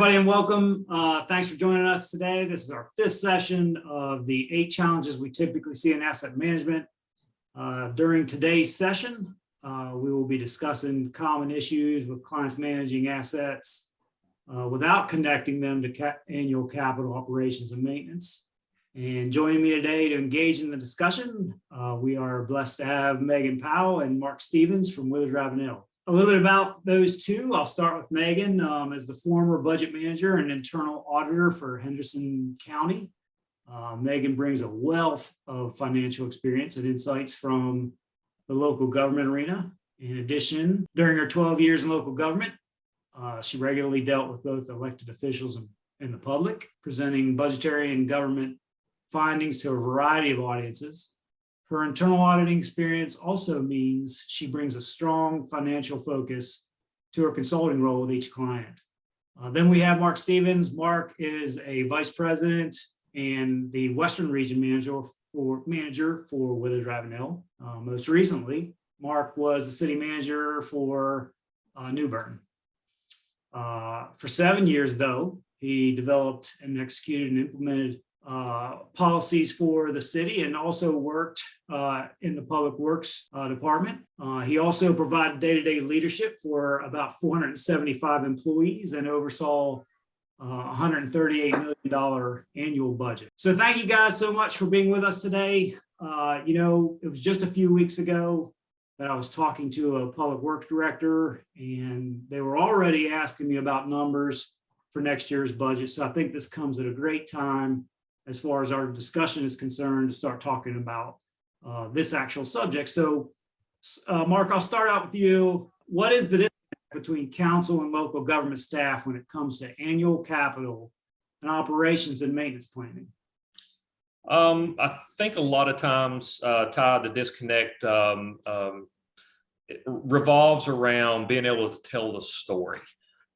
everybody, and welcome. Thanks for joining us today. This is our fifth session of the 8 challenges we typically see in asset management. During today's session, we will be discussing common issues with clients managing assets without connecting them to annual capital operations and maintenance. And joining me today to engage in the discussion, we are blessed to have Megan Powell and Mark Stevens from WithersRavenel. A little bit about those two. I'll start with Megan as the former budget manager and internal auditor for Henderson County. Megan brings a wealth of financial experience and insights from the local government arena. In addition, during her 12 years in local government, she regularly dealt with both elected officials and the public, presenting budgetary and government findings to a variety of audiences. Her internal auditing experience also means she brings a strong financial focus to her consulting role with each client. Then we have Mark Stevens. Mark is a vice president and the Western region manager for WithersRavenel. Most recently, Mark was the city manager for New Bern. For 7 years, though, he developed and executed and implemented policies for the city and also worked in the public works department. He also provided day-to-day leadership for about 475 employees and oversaw $138 million annual budget. So thank you guys so much for being with us today. It was just a few weeks ago that I was talking to a public works director, and they were already asking me about numbers for next year's budget. So I think this comes at a great time as far as our discussion is concerned to start talking about this actual subject. So Mark, I'll start out with you. What is the difference between council and local government staff when it comes to annual capital and operations and maintenance planning? I think a lot of times, Todd, the disconnect it revolves around being able to tell the story.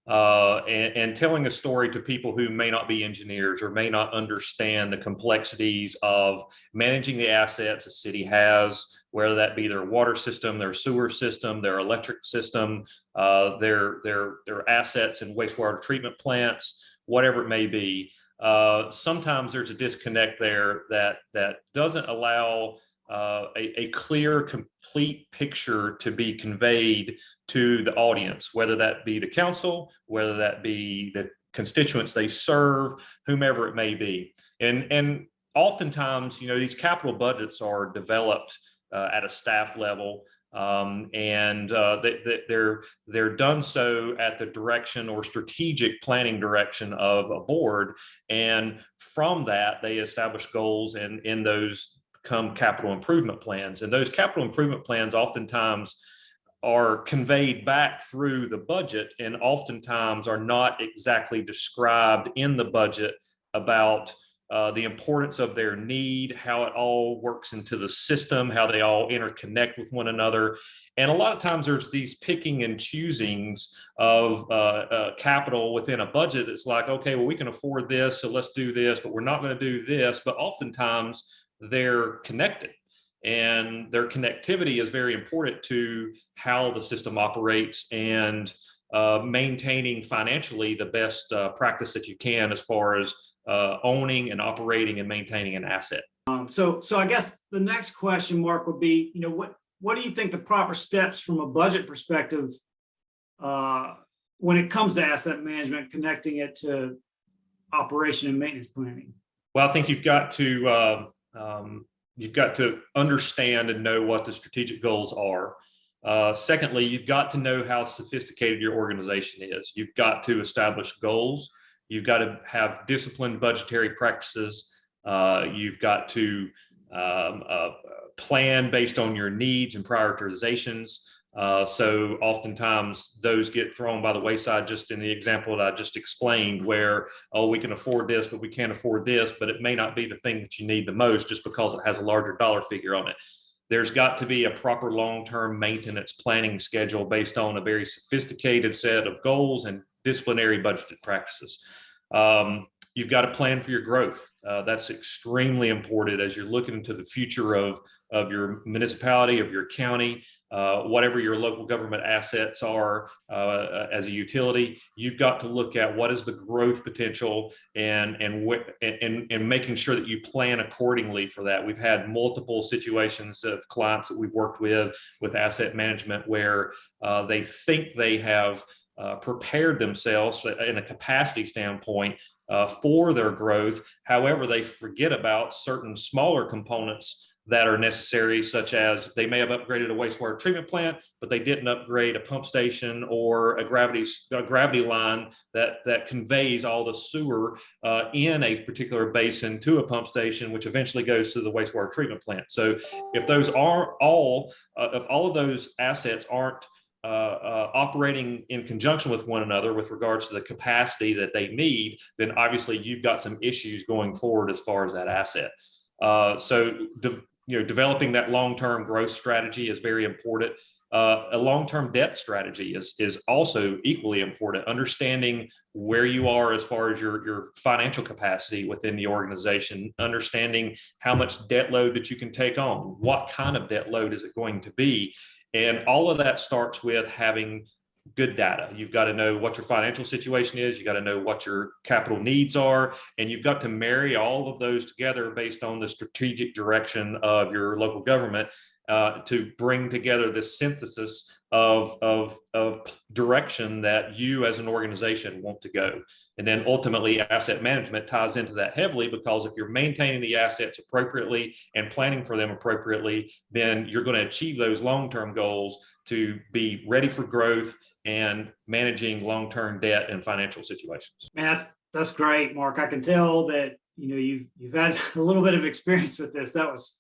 And telling a story to people who may not be engineers or may not understand the complexities of managing the assets a city has, whether that be their water system, their sewer system, their electric system, their assets and wastewater treatment plants, whatever it may be. Sometimes there's a disconnect there that doesn't allow a clear, complete picture to be conveyed to the audience, whether that be the council, whether that be the constituents they serve, whomever it may be. And oftentimes, these capital budgets are developed at a staff level, and they're done so at the direction or strategic planning direction of a board. And from that, they establish goals, and in those come capital improvement plans. And those capital improvement plans oftentimes are conveyed back through the budget and oftentimes are not exactly described in the budget about the importance of their need, how it all works into the system, how they all interconnect with one another. And a lot of times there's these picking and choosings of capital within a budget. It's like, okay, well, we can afford this, so let's do this, but we're not going to do this. But oftentimes they're connected, and their connectivity is very important to how the system operates and maintaining financially the best practice that you can as far as owning and operating and maintaining an asset. So I guess the next question, Mark, would be, what do you think the proper steps from a budget perspective when it comes to asset management, connecting it to operation and maintenance planning? Well, I think you've got to understand and know what the strategic goals are. Secondly, you've got to know how sophisticated your organization is. You've got to establish goals. You've got to have disciplined budgetary practices. You've got to plan based on your needs and prioritizations. So oftentimes those get thrown by the wayside, just in the example that I just explained, where, oh, we can afford this, but we can't afford this, but it may not be the thing that you need the most just because it has a larger dollar figure on it. There's got to be a proper long-term maintenance planning schedule based on a very sophisticated set of goals and disciplinary budgeted practices. you've got to plan for your growth. That's extremely important as you're looking into the future of your municipality, of your county, whatever your local government assets are as a utility. You've got to look at what is the growth potential and making sure that you plan accordingly for that. We've had multiple situations of clients that we've worked with asset management where they think they have prepared themselves in a capacity standpoint for their growth. However, they forget about certain smaller components that are necessary, such as they may have upgraded a wastewater treatment plant, but they didn't upgrade a pump station or a gravity line that conveys all the sewer in a particular basin to a pump station, which eventually goes to the wastewater treatment plant. So if those are if all of those assets aren't operating in conjunction with one another with regards to the capacity that they need, then obviously you've got some issues going forward as far as that asset. Developing that long-term growth strategy is very important. A long-term debt strategy is also equally important. Understanding where you are as far as your financial capacity within the organization, understanding how much debt load that you can take on, what kind of debt load is it going to be, and all of that starts with having good data. You've got to know what your financial situation is. You got to know what your capital needs are, and you've got to marry all of those together based on the strategic direction of your local government to bring together this synthesis of direction that you as an organization want to go. And then ultimately asset management ties into that heavily, because if you're maintaining the assets appropriately and planning for them appropriately, then you're going to achieve those long-term goals to be ready for growth and managing long-term debt and financial situations. Man, that's great, Mark. I can tell that you've had a little bit of experience with this. That was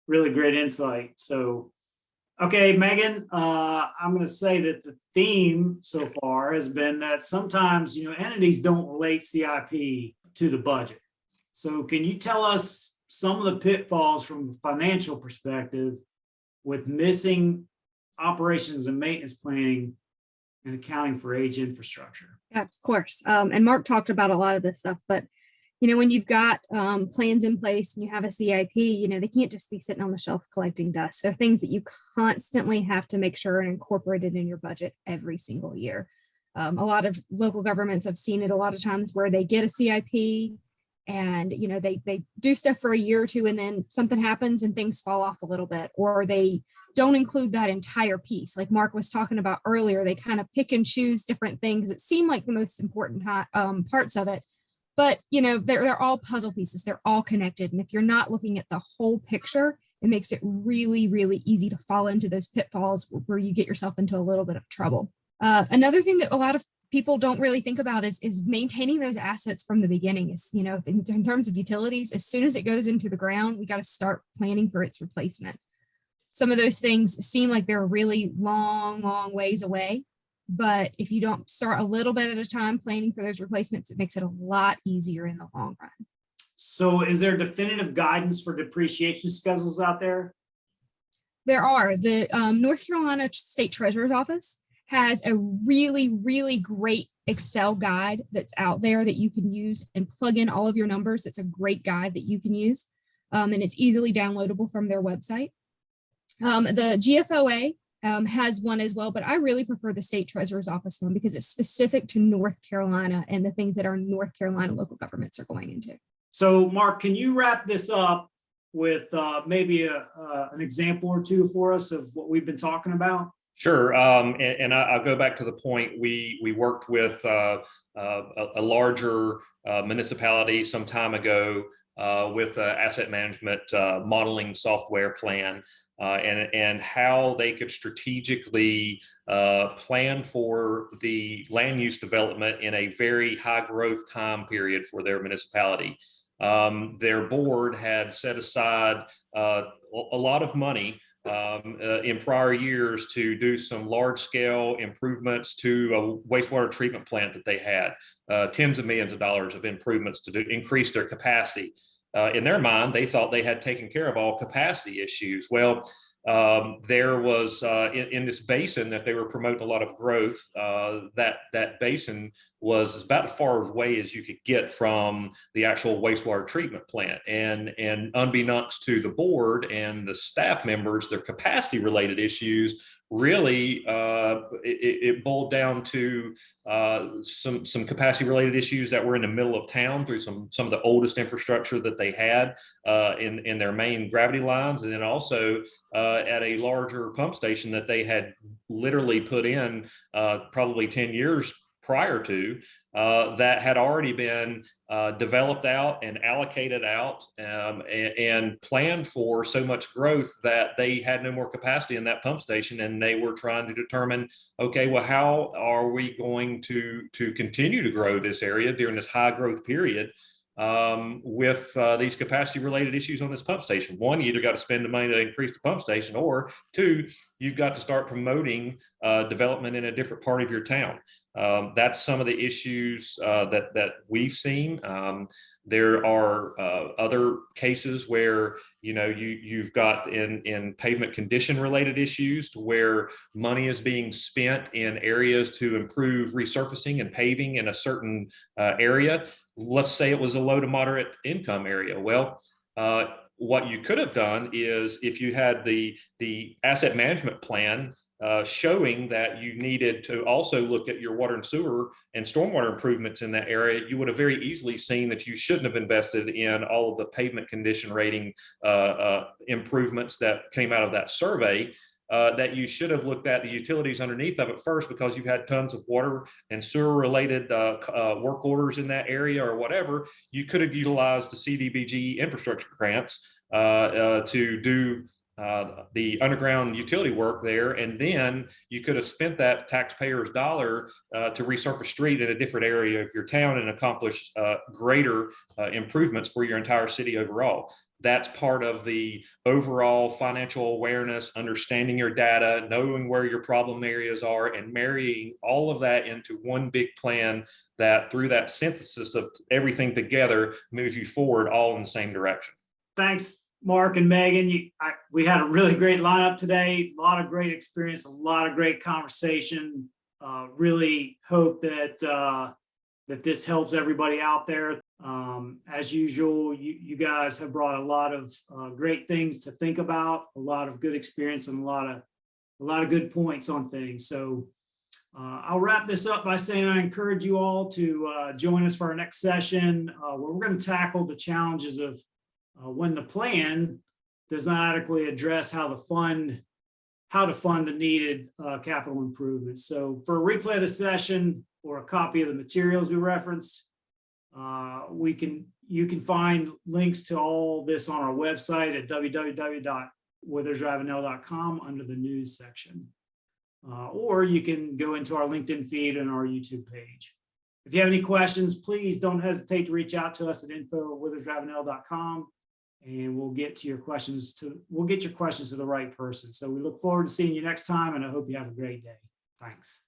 really great insight. So, okay, Megan, I'm going to say that the theme so far has been that sometimes entities don't relate CIP to the budget. So, can you tell us some of the pitfalls from a financial perspective with missing operations and maintenance planning and accounting for age infrastructure? Yeah, of course. And Mark talked about a lot of this stuff, but when you've got plans in place and you have a CIP, they can't just be sitting on the shelf collecting dust. They're things that you constantly have to make sure and incorporate it in your budget every single year. A lot of local governments have seen it a lot of times where they get a CIP and they do stuff for a year or two, and then something happens and things fall off a little bit, or they don't include that entire piece. Like Mark was talking about earlier, they kind of pick and choose different things that seem like the most important parts of it. But, they're all puzzle pieces. They're all connected. And if you're not looking at the whole picture, it makes it really, really easy to fall into those pitfalls where you get yourself into a little bit of trouble. Another thing that a lot of people don't really think about is maintaining those assets from the beginning. Is, in terms of utilities, as soon as it goes into the ground, we got to start planning for its replacement. Some of those things seem like they're really long ways away. But if you don't start a little bit at a time planning for those replacements, it makes it a lot easier in the long run. So is there definitive guidance for depreciation schedules out there? There are. The North Carolina State Treasurer's Office has a really, really great Excel guide that's out there that you can use and plug in all of your numbers. It's a great guide that you can use, and it's easily downloadable from their website. The GFOA has one as well, but I really prefer the State Treasurer's Office one because it's specific to North Carolina and the things that our North Carolina local governments are going into. So, Mark, can you wrap this up with maybe an example or two for us of what we've been talking about? Sure. And I'll go back to the point we worked with a larger municipality some time ago with asset management modeling software plan. And how they could strategically plan for the land use development in a very high growth time period for their municipality. Their board had set aside a lot of money in prior years to do some large scale improvements to a wastewater treatment plant that they had, tens of millions of dollars of improvements to increase their capacity. in their mind, they thought they had taken care of all capacity issues. Well, there was in this basin that they were promoting a lot of growth. That basin was about as far away as you could get from the actual wastewater treatment plant. And unbeknownst to the board and the staff members, their capacity related issues really it boiled down to some capacity related issues that were in the middle of town through some of the oldest infrastructure that they had in their main gravity lines, and then also at a larger pump station that they had literally put in probably 10 years prior to that had already been developed out and allocated out and planned for so much growth that they had no more capacity in that pump station, and they were trying to determine, okay, well, how are we going to continue to grow this area during this high growth period with these capacity related issues on this pump station? One, you either got to spend the money to increase the pump station, or two, you've got to start promoting development in a different part of your town. That's some of the issues that we've seen. There are other cases where you've got in pavement condition related issues to where money is being spent in areas to improve resurfacing and paving in a certain area. Let's say it was a low to moderate income area. Well, what you could have done is, if you had the asset management plan showing that you needed to also look at your water and sewer and stormwater improvements in that area, you would have very easily seen that you shouldn't have invested in all of the pavement condition rating improvements that came out of that survey. That you should have looked at the utilities underneath of it first, because you had tons of water and sewer related work orders in that area or whatever. You could have utilized the CDBG infrastructure grants to do the underground utility work there, and then you could have spent that taxpayer's dollar to resurface street in a different area of your town and accomplish greater improvements for your entire city overall. That's part of the overall financial awareness, understanding your data, knowing where your problem areas are, and marrying all of that into one big plan that, through that synthesis of everything together, moves you forward all in the same direction. Thanks, Mark and Megan. We had a really great lineup today. A lot of great experience, a lot of great conversation. Really hope that that this helps everybody out there. As usual, you guys have brought a lot of great things to think about, a lot of good experience, and a lot of good points on things. So I'll wrap this up by saying I encourage you all to join us for our next session, where we're going to tackle the challenges of when the plan does not adequately address how to fund the needed capital improvements. So for a replay of the session or a copy of the materials we referenced, you can find links to all this on our website at www.WithersRavenel.com under the news section. Or you can go into our LinkedIn feed and our YouTube page. If you have any questions, please don't hesitate to reach out to us at info@WithersRavenel.com, and we'll get your questions to the right person. So we look forward to seeing you next time, and I hope you have a great day. Thanks.